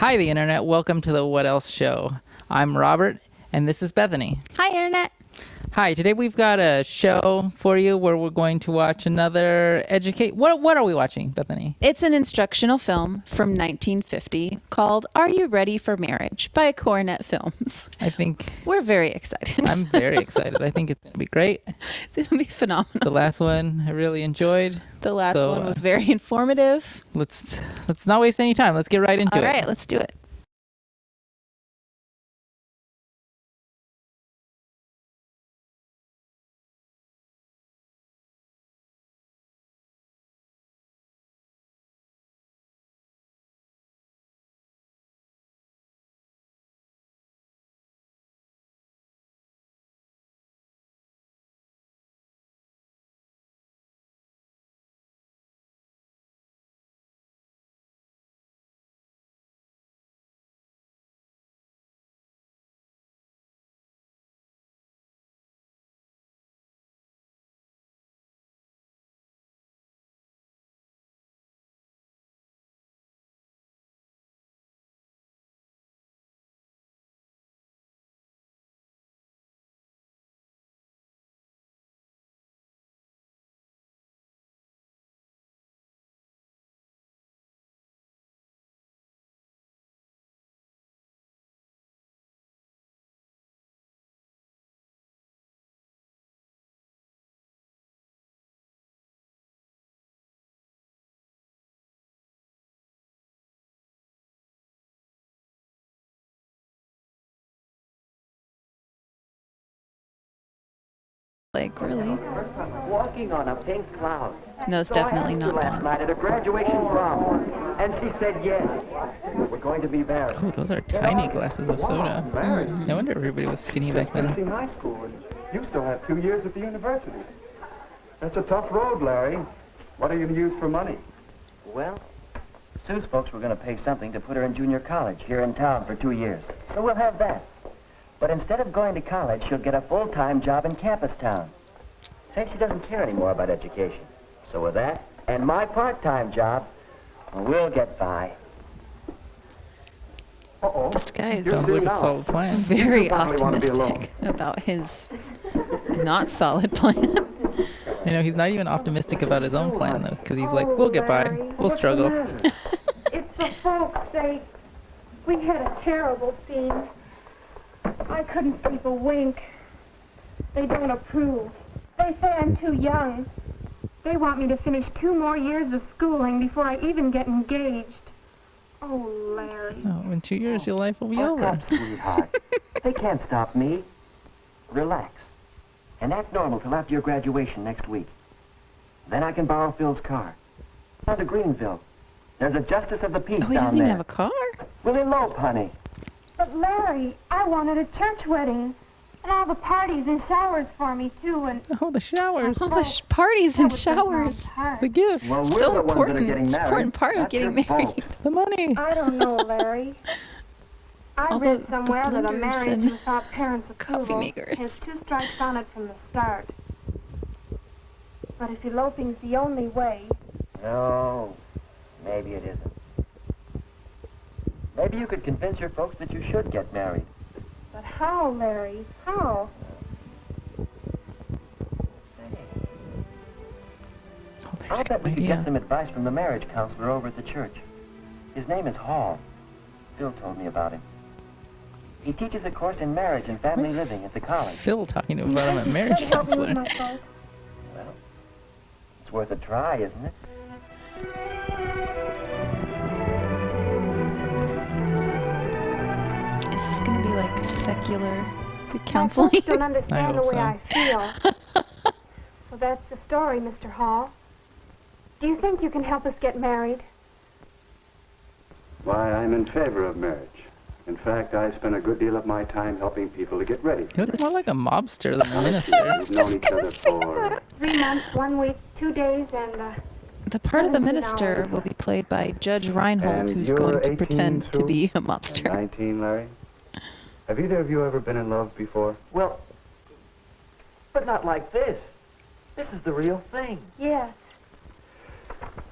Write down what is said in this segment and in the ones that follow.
Hi, the Internet. Welcome to the What Else Show. I'm Robert, and this is Bethany. Hi, Internet. Hi, today we've got a show for you where we're going to watch another What are we watching, Bethany? It's an instructional film from 1950 called Are You Ready for Marriage by Coronet Films. I think... We're very excited. I'm very excited. I think it's going to be great. It'll be phenomenal. The last one I really enjoyed. The last one was very informative. Let's not waste any time. Let's get right into it. All right, let's do it. Like, really? Walking on a pink cloud. No, it's definitely not last Dawn. night at a graduation prom, and she said yes. We're going to be married. Oh, those are tiny glasses of soda. No wonder everybody was skinny back then. Finishing high school, and you still have 2 years at the university. That's a tough road, Larry. What are you going to use for money? Well, Sue's folks were going to pay something to put her in junior college here in town for 2 years. So we'll have that. But instead of going to college, she'll get a full-time job in campus town. Says she doesn't care anymore about education. So with that, and my part-time job, we'll get by. Uh-oh. This guy is Sounds like a solid plan. very You probably wanna be alone. optimistic about his not solid plan. You know, he's not even optimistic about his own plan, though, because he's like, we'll get by. We'll struggle. It's for folks' sake. We had a terrible scene. I couldn't sleep a wink. They don't approve. They say I'm too young. They want me to finish 2 more years of schooling before I even get engaged. Oh, Larry. Oh, in 2 years, your life will be Oh, over. come, sweetheart. They can't stop me. Relax. And act normal till after your graduation next week. Then I can borrow Phil's car. Down to Greenville. There's a justice of the peace Oh, he down doesn't even there. have a car? We'll elope, honey. But, Larry, I wanted a church wedding. And all the parties and showers for me, too, and... Oh, the showers. All the parties and that was just my showers. part. The gifts. Well, we're So the ones that are important. getting It's an married. important part of That's getting your married. folks. The money. I don't know, Larry. I All read the somewhere that a blenders marriage and without parents' coffee approval makers. has 2 strikes on it from the start. But if eloping's the only way, No, maybe it isn't. Maybe you could convince your folks that you should get married. but how, Larry? How? Oh, there's I'll a bet good we could get idea. some advice from the marriage counselor over at the church. His name is Hall. Phil told me about him. He teaches a course in marriage and family What's living at the college. Phil talking to him about him at marriage Could help me with counselor. my folks. Well, it's worth a try, isn't it? Is this going to be like secular My counseling? folks don't understand the hope way I feel. Well, that's the story, Mr. Hall. Do you think you can help us get married? Why, I'm in favor of marriage. In fact, I spend a good deal of my time helping people to get ready. He looks more like a mobster than a minister. We've known each other for... 3 months, 1 week, 2 days, and, The part of the 17 minister hours. will be played by Judge Reinhold, And who's you're going to 18 pretend to too? be a mobster. 19, Larry? Have either of you ever been in love before? Well, but not like this. This is the real thing. yes.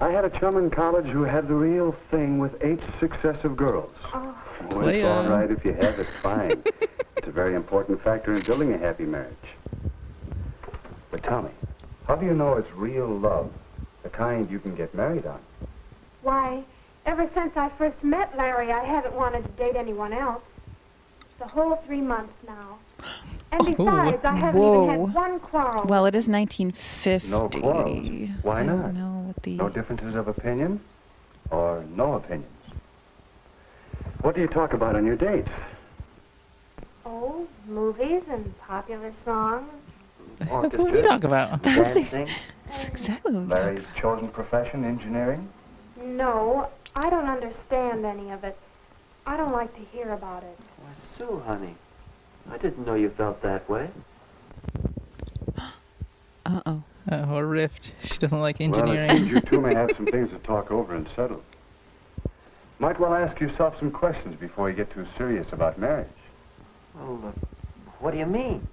I had a chum in college who had the real thing with 8 successive girls. Oh, Well, it's all right if you have it, fine. It's a very important factor in building a happy marriage. But tell me, how do you know it's real love, the kind you can get married on? why, ever since I first met Larry, I haven't wanted to date anyone else. The whole 3 months now. And besides, I haven't even had one quarrel. Well, it is 1950. No quarrels. Why I not? don't know what the... No differences of opinion? Or no opinions? What do you talk about on your dates? Oh, movies and popular songs. That's what we talk about. Dancing? That's exactly what we talk Larry's chosen profession, engineering? No, I don't understand any of it. I don't like to hear about it. Why, Sue, honey, I didn't know you felt that way. Uh-oh. A rift. She doesn't like Well, it engineering. seems you two may have some things to talk over and settle. Might well ask yourself some questions before you get too serious about marriage. Well, what do you mean?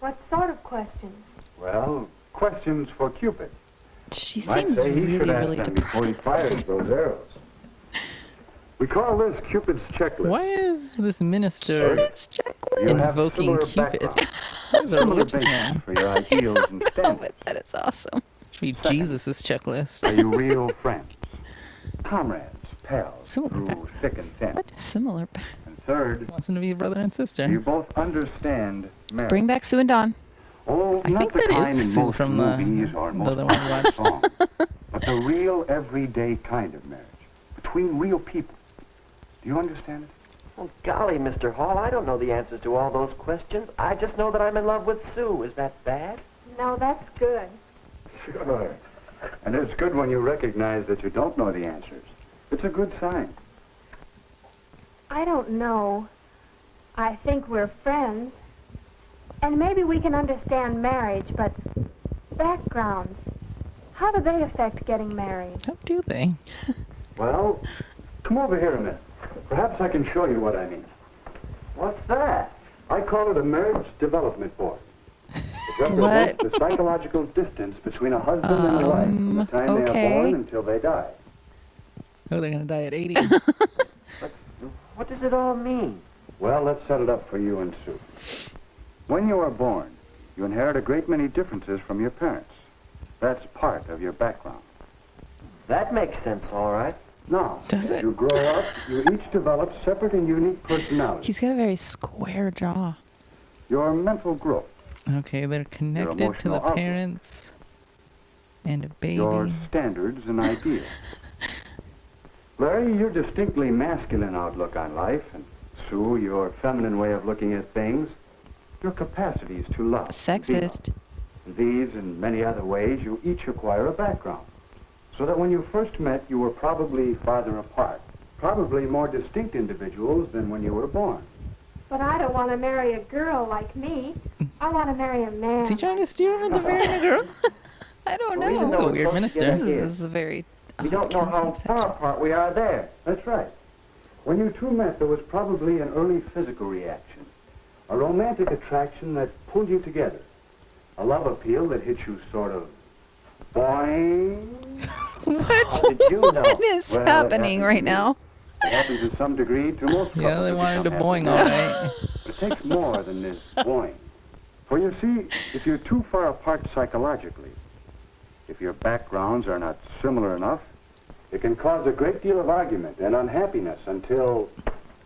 What sort of questions? Well, questions for Cupid. She Might seems say he really, should ask really them before he depressed. fires those arrows. We call this Cupid's checklist. Why is this minister It's checklist. You have invoking similar Cupid? background, He's a similar religious basis man. for your ideals and Oh, standards. but that is awesome. Should be Jesus' checklist. Are you real friends? Comrades, pals, Similar through back- thick and thin. What? Similar. And third, Wants him to be brother and do you sister. both understand marriage? Bring back Sue and Don. Oh, I not think the that kind is in Sue most from movies the or other most one we popular watched. songs, but the real everyday kind of marriage between real people. Do you understand it? Oh, golly, Mr. Hall, I don't know the answers to all those questions. I just know that I'm in love with Sue. Is that bad? No, that's good. Sure. And it's good when you recognize that you don't know the answers. It's a good sign. I don't know. I think we're friends. And maybe we can understand marriage, but backgrounds, how do they affect getting married? How do they? Well, come over here a minute. Perhaps I can show you what I mean. What's that? I call it a marriage development board. It represents the psychological distance between a husband and a wife from the time they okay. are born until they die. Oh, they're gonna die at 80. What does it all mean? Well, let's set it up for you and Sue. When you are born, you inherit a great many differences from your parents. That's part of your background. That makes sense, all right. Now, Does as it? you grow up, you each develop separate and unique personalities. He's got a very square jaw. Your mental growth, Okay, they're connected to emotional the outlook. parents and a baby. your standards and ideals. Larry, your distinctly masculine outlook on life, and Sue, your feminine way of looking at things, your capacities to love. and be loved. Sexist. In these and many other ways, you each acquire a background. So that when you first met, you were probably farther apart, probably more distinct individuals than when you were born. But I don't want to marry a girl like me. I want to marry a man. Is he trying to steer him into marrying a girl? I don't Well, even know. That's a though weird we're minister. supposed to This get is a very... We don't know how counseling far section. apart we are there. That's right. When you two met, there was probably an early physical reaction, a romantic attraction that pulled you together, a love appeal that hit you sort of boing. How did you know? What is Well, it happening happens right to now? It happens to some degree to most couples. Yeah, they who wanted to become boing happy all married. right. But it takes more than this boing. For you see, if you're too far apart psychologically, if your backgrounds are not similar enough, it can cause a great deal of argument and unhappiness until...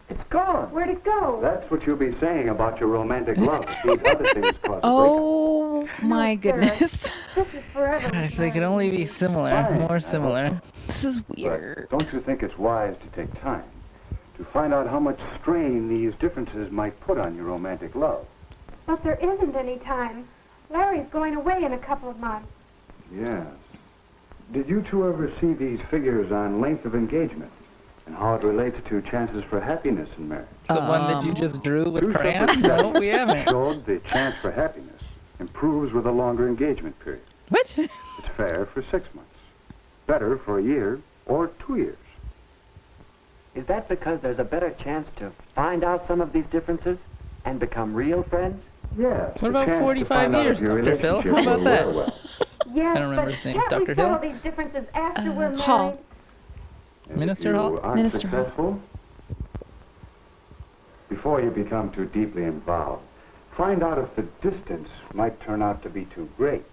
It's gone. Where'd it go? That's what you'll be saying about your romantic love. These other things cause a breakup. Oh my No, sir. goodness. This is forever. God, if they could only be similar, Fine, I more hope similar. This is But weird. don't you think it's wise to take time to find out how much strain these differences might put on your romantic love? But there isn't any time. Larry's going away in a couple of months. Yes. Did you two ever see these figures on length of engagement and how it relates to chances for happiness in marriage? The one that you just drew with Two crayons? separate No, studies we haven't. showed the chance for happiness improves with a longer engagement period. What? It's fair for 6 months, better for a year or 2 years. Is that because there's a better chance to find out some of these differences and become real friends? Yes. What the about chance to 45 find out years, if your Dr. Phil? relationship How about will that? wear well. Yes, I don't remember but his name. can't Dr. we settle Hill? these differences after we're married? Hall. And Minister if you Hall? aren't Minister Hall. successful, before you become too deeply involved, find out if the distance might turn out to be too great.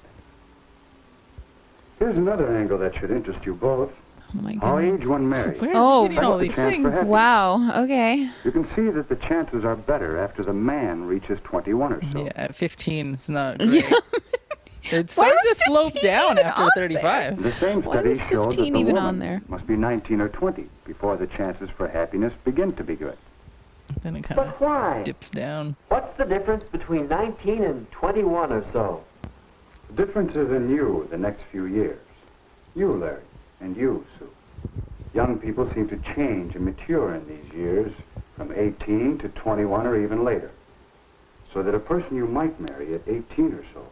Here's another angle that should interest you both. Oh my How goodness. age one married. Where is Oh, he getting all That's the these chance for things? happiness. Wow. Okay. You can see that the chances are better after the man reaches 21 or so. Yeah, at 15, it's not great. It started was to slope 15 down even after on 35. The same Why study was showed that 15 the even woman on there? must be 19 or 20 before the chances for happiness begin to be good. Then it kind But of why? dips down. What's the difference between 19 and 21 or so? The difference is in you the next few years. You, Larry, and you, Sue. Young people seem to change and mature in these years from 18 to 21 or even later. So that a person you might marry at 18 or so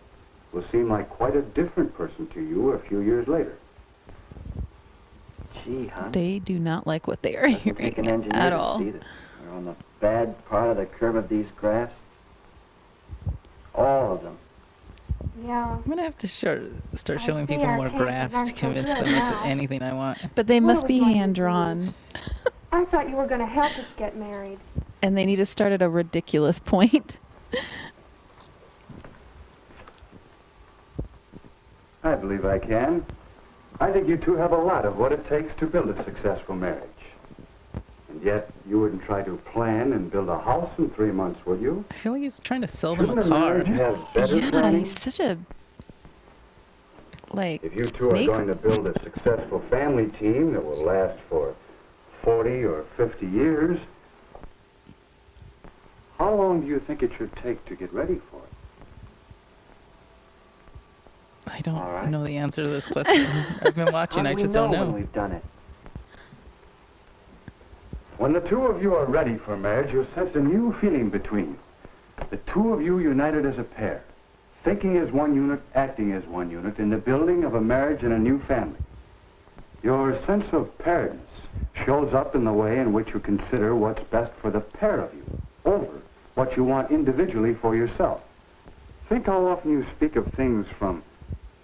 will seem like quite a different person to you a few years later. Gee, hon. They do not like what they are Doesn't take an hearing engineer at to all. see that we're on the bad part of the curve of these graphs. All of them. Yeah. I'm going to have to start I showing see people our more chances graphs aren't to so convince good them it's now. anything I want. But they What must are be we going to hand drawn, I thought you were going to help us get married. and they need to start at a ridiculous point. I believe I can. I think you two have a lot of what it takes to build a successful marriage. And yet, you wouldn't try to plan and build a house in 3 months, would you? I feel like he's trying to sell them Shouldn't a a car. marriage have better Yeah, planning? he's such a like If you two snake. are going to build a successful family team that will last for 40 or 50 years, how long do you think it should take to get ready for it? I don't All right. know the answer to this question. I've been watching, How I do we just know don't when know. we've done it? When the two of you are ready for marriage, you'll sense a new feeling between you. The two of you united as a pair, thinking as one unit, acting as one unit, in the building of a marriage and a new family. Your sense of pairedness shows up in the way in which you consider what's best for the pair of you over what you want individually for yourself. Think how often you speak of things from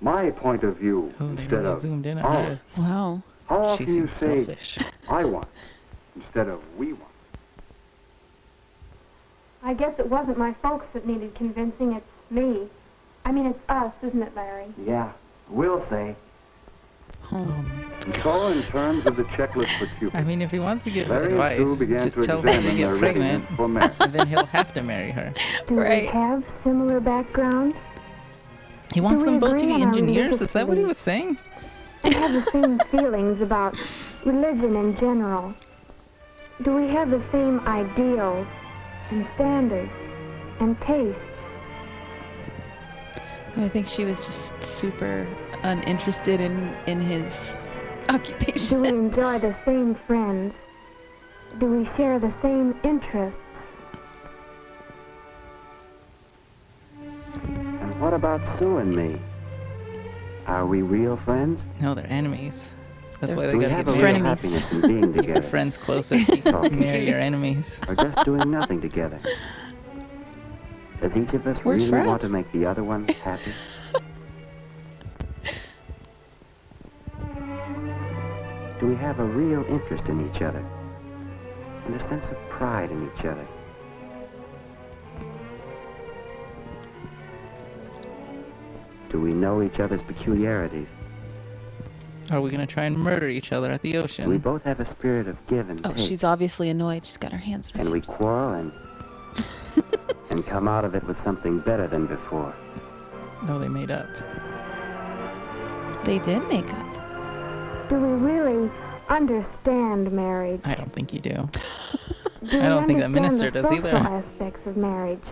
my point of view Oh, they instead really of zoomed in on ours. her. Wow. How She often you seems say, selfish. I want, instead of we want. I guess it wasn't my folks that needed convincing, it's me. I mean, it's us, isn't it, Larry? Yeah, we'll say. And so, in terms of the checklist for Cupid, I mean, if he wants to give Larry and advice, Sue began just to tell her to examine their get pregnant, readiness for marriage. and then he'll have to marry her. Do Right. we have similar backgrounds? He wants Do we them both to agree be on our engineers? religious Is that what he beliefs? was saying? And have the same feelings about religion in general? Do we have the same ideals and standards and tastes? I think she was just super uninterested in his occupation. Do we enjoy the same friends? Do we share the same interests? And what about Sue and me? Are we real friends? No, they're enemies. That's why Do they we gotta have get a married. real Frenemies. happiness in being Keep your together? friends closer. You Talking. marry your enemies. Or just doing nothing together? Does each of us We're really friends. want to make the other one happy? Do we have a real interest in each other? And a sense of pride in each other? Do we know each other's peculiarities? Are we gonna try and murder each other at the Do we ocean? both have a spirit of give and Oh, take? she's obviously annoyed. She's got her hands on her And we hips. quarrel and come out of it with something better than before. No, they made up. They did make up. Do we really understand marriage? I don't think you do. Do I don't we think that understand minister the does social either. aspects of marriage?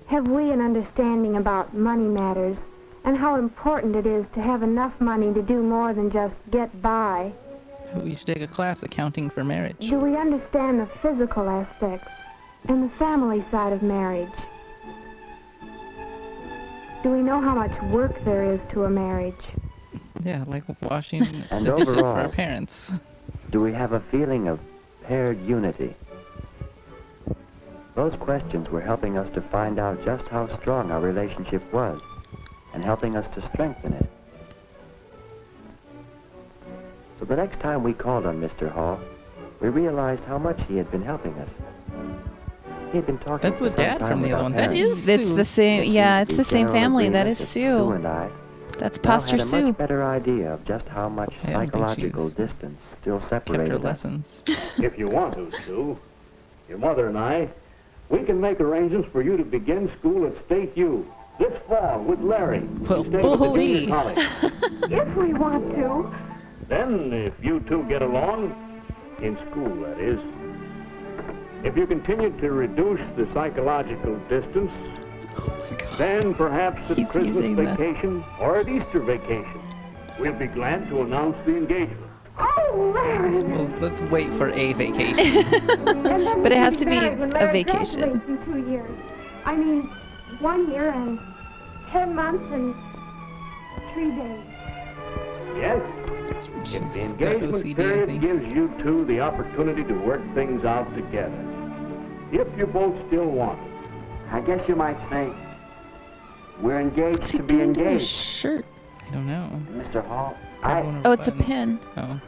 Have we an understanding about money matters and how important it is to have enough money to do more than just get by? We should take a class, accounting for marriage. Do we understand the physical aspects and the family side of marriage? Do we know how much work there is to a marriage? Yeah, like washing And the dishes for overall- our parents. Do we have a feeling of paired unity? Those questions were helping us to find out just how strong our relationship was and helping us to strengthen it. So the next time we called on Mr. Hall, we realized how much he had been helping us. He had been talking That's for the some dad time from the with other our one. That parents. is It's Sue. the same. Yeah, it's the same general family. That agreement is Sue Sue. and I That's now Pastor had a Sue. much better idea of just how much I don't think psychological she's distance still Kept her separated us. lessons. If you want to, Sue, your mother and I, we can make arrangements for you to begin school at State U this fall with Larry. Well, Stay with the bully. junior college. If we want to. Then, if you two get along, in school, that is, if you continue to reduce the psychological distance, then perhaps at He's Christmas using the- vacation or at Easter vacation, we'll be glad to announce the engagement. Oh, Larry! Well, let's wait for a vacation. But it has to be married when a Larry vacation. graduates in 2 years. I mean, 1 year and 10 months and 3 days. Yes? If the She's engagement OCD, I period think. gives you two the opportunity to work things out together. If you both still want it. I guess you might say we're engaged What's he to be doing to his engaged. shirt? I don't know. Mr. Hall, Grab one of Oh, her it's a buttons. pin. Oh.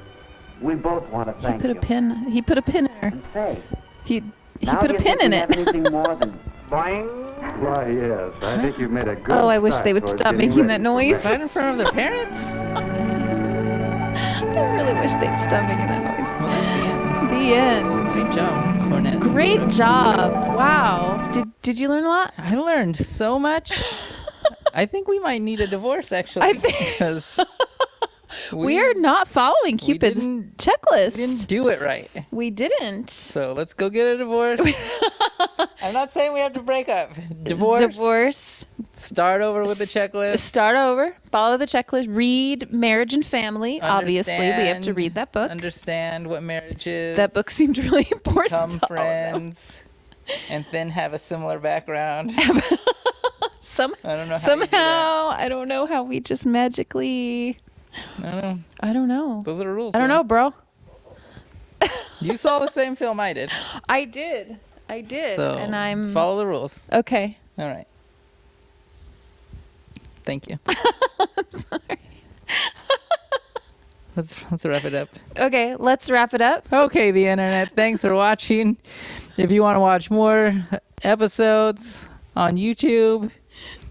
we both want to He thank put a you. pin. He put a pin in her. And say, He now put do a you pin think in we it. have anything more than boing? Why, yes. I think you've made a good Oh, I wish start they would towards stop getting making ready that for noise. Right in front of their parents? I really wish they'd stop making that noise. Well, that's the end. The end. Great job, Cornette. Great job. Wow. Did you learn a lot? I learned so much. I think we might need a divorce, actually. I think- Because We're not following Cupid's didn't- checklist. we didn't do it right. We didn't. So let's go get a divorce. I'm not saying we have to break up. Divorce. Start over with the checklist. Start over. Follow the checklist. Read Marriage and Family. Obviously, we have to Understand- read that book. Understand what marriage is. That book seemed really important. Become to all of them. friends. And then have a similar background. Somehow, I don't know how you do that. I don't know how we just magically. I don't know. I don't know. Those are the rules. I don't man. know, bro. You saw the same film I did. I did. So and I'm follow the rules. okay. All right. Thank you. Let's wrap it up. Okay, let's wrap it up. Okay, the internet. Thanks for watching. If you want to watch more episodes on YouTube,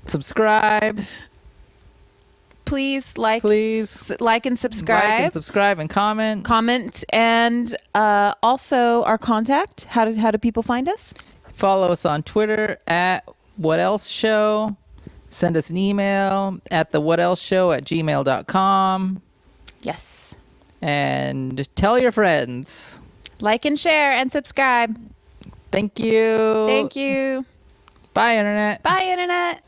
subscribe. Please like and Like and subscribe. subscribe and comment. Comment and also our contact. How do people find us? Follow us on Twitter at thewhatelseshow. Send us an email at thewhatelseshow@gmail.com. Yes. And tell your friends. Like and share and subscribe. Thank you. Thank you. Bye, internet. Bye, internet.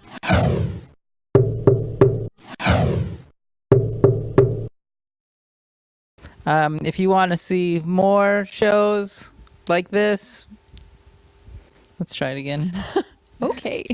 If you want to see more shows like this, let's try it again. Okay.